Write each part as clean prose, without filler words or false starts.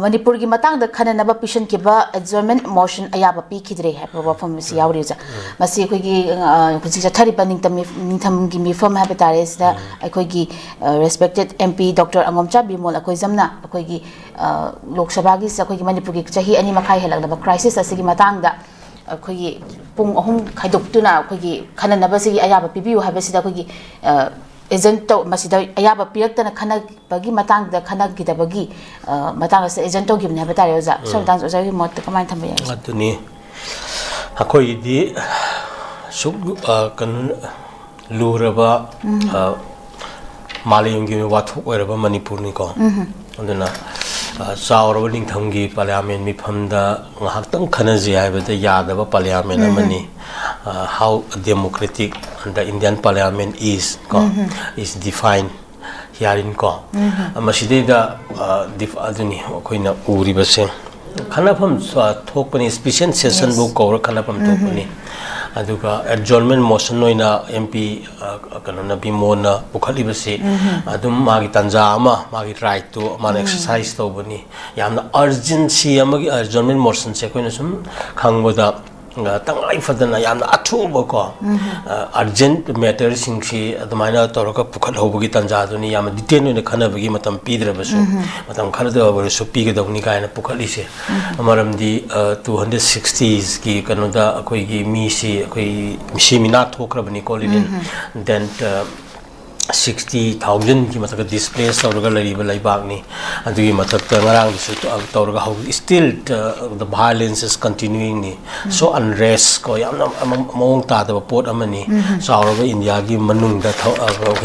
manipur gi matang da khana naba pishan ki ba adjournment motion ayaba pi khidre ha ba form si yauri ja masi khoi gi kuji ja thari ba ningtham gi mi form ha betare sida khoi gi respected MP Dr. Angomcha Bimol khoi jamna khoi gi Lok Sabha gi khoi gi manipur gi chahi ani makhai helak da crisis asigi matang da khoi gi pung ahum khaidok tuna khoi gi khana naba sigi ayaba pi biu ha ba sida khoi gi agent to masida ayaba pirak khana bagi matang da khana gi da bagi matang se agent to gi ne ba tare oza so dang oza gi mot kamai tham ya atuni akoi di suk kan luraba malayung gi wathu oiraba manipur ni ko anduna sauraba ningtham gi parliament mi phamda ngahtang khana ji haibada yadaba parliament amani how democratic the Indian Parliament is defined here in ko maside da aduni koina uri base khanapam thokpani special session bu ko khanapam thokpani aduga adjournment motion noina MP kanona bimona bukhali base adum magi tanja ama magi right to man exercise to bani yamna urgency amagi adjournment motion se koina sum khangboda tangai fadana yamna athuba ko urgent matters singsi admaina toroka pukhal hobugi tanja duni yam detain ne khana bagi matam pidrabasu matam kharada baru pi ga dawni kaina pukhali se amaramdi 260s ki kanoda akoi gi mi si akoi mishimina thokrabani kolin then 60,000 ki matak displaced tawraga lariba laibak ni adui matak ngarang disu tawraga how still the violence is continuing ni so unrest ko yamna mong ta da pot amani sauraga India gi manung da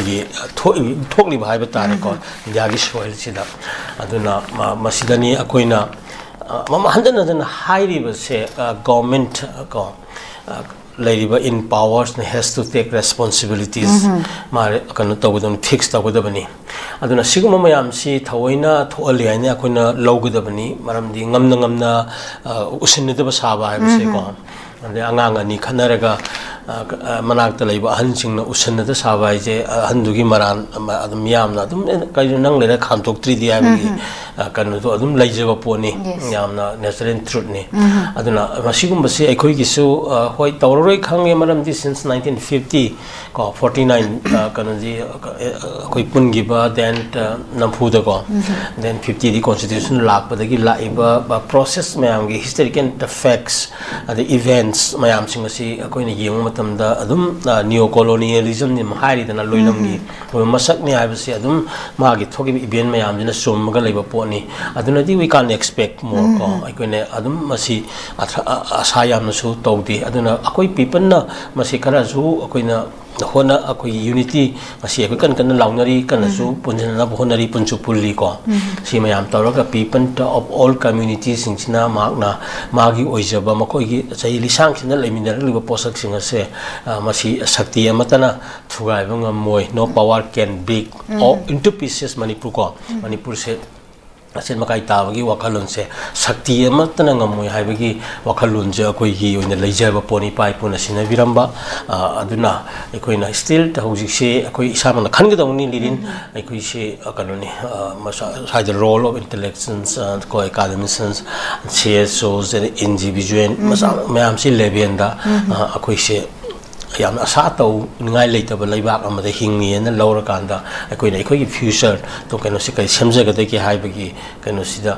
gi thokli bhai ba tare ko India gi soil sida aduna masidani akoina mama handana hairi ba se government ko ladiba in powers has to take responsibilities mare kan tawdon fix tawdabani aduna siguma mayam si thawaina thoali aina akoina lawgudabani maramdi ngamna usinnidaba saba haibase ko ande angang ani khanaraga manakta laiba ahansingna usinnada saba je ahandugi maran adum yamna adum kai nang lera khamtok tri di abi kan do adum laijaba poni yamna natural truth ni aduna masigumba se ekhoi gisu hoi tawroi khange maramdi since 1950 ko 49 kanji koi pungi ba then nampu da ko then 50 di constitution lak padagi laiba process mayam gi historical facts the events mayam singasi koi ni yeng matamda adum neo colonialism ni mahari dana loinam gi masak ni aibase adum magi thogi event mayam jina somga leiba poni aduna di we can expect more ko koi ne adum masi asayam na su tawdi aduna akoi people na masi kara su akoi na hona akoi unity masi akoi kan launari kan su punjana honari punchu pulli ko si mayam tawraga people of all communities singchina magna magi oijaba makoi gi chai lisang sina leiminar liba posak singa se masi shakti amatana thugai bangam moi no power can break all into pieces manipur ko manipur se asen makai tabagi wakalun se shakti amatana ngamoi haibagi wakalun je akoi gi oina leijaba poni pai puna sina viramba aduna ekoina still ta hojik se akoi isamana khangedawni lirin ekoi se akaluni side the role of intellectuals ko academicians CSOs and individual mayam si lebenda akoi se yam asa taw ngai leitaba laibak amada hingni na lawra kanda akoina ekoi future to kano si kai semjaga de ki haibagi kano sida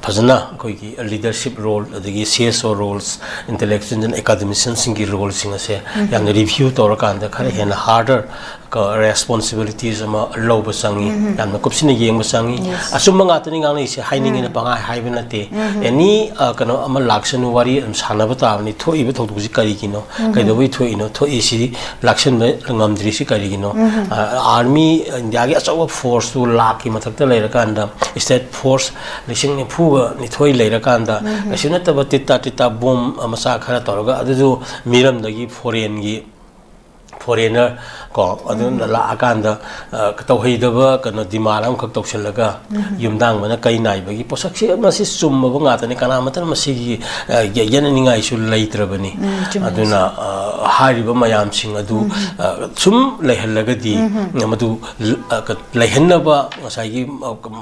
fazana koi ki leadership role adagi CSO roles intellectuals and academicians singi roles singa se yang review to kanda khare hen harder responsibilities ama low basangi yamna kupsina yeng basangi asumma nga tani ngang ise haining ina panga haibena te any kano ama lakshan wari am sanaba tawni thoi ba thodu ji kari kino kaido wi thoi no thoi si lakshan me ngamdri si kari kino army india gi achawa force to laki mathakta leira kanda state force lising ni phuga ni thoi leira kanda asina tabati tita bom amasa khara toroga adu miram dagi foreign gi foreigner ko adun la akanda tawhidaba kana dimaram khak tawsalaga yumdang mana kai nai bagi posak si masi summa banga tani kana matan masi yana ningai sul laitrabani aduna hariba mayam sing adu sum lehallaga di madu lehenaba ngasai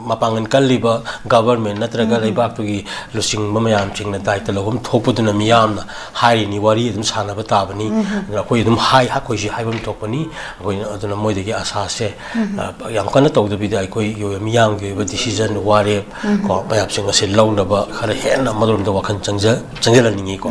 mapangan kalliba government natraga leibak tugi lusing mayam sing na daita logum thopuduna miyamna hari ni wari dum sana batabani koi dum hai ha koi haibam topani koi aduna moidagi asase yang kana tawdabida koi yo miyam ge decision ware ko mayam sing ase launaba khara hena madrum da wakhan changja changela ningi ko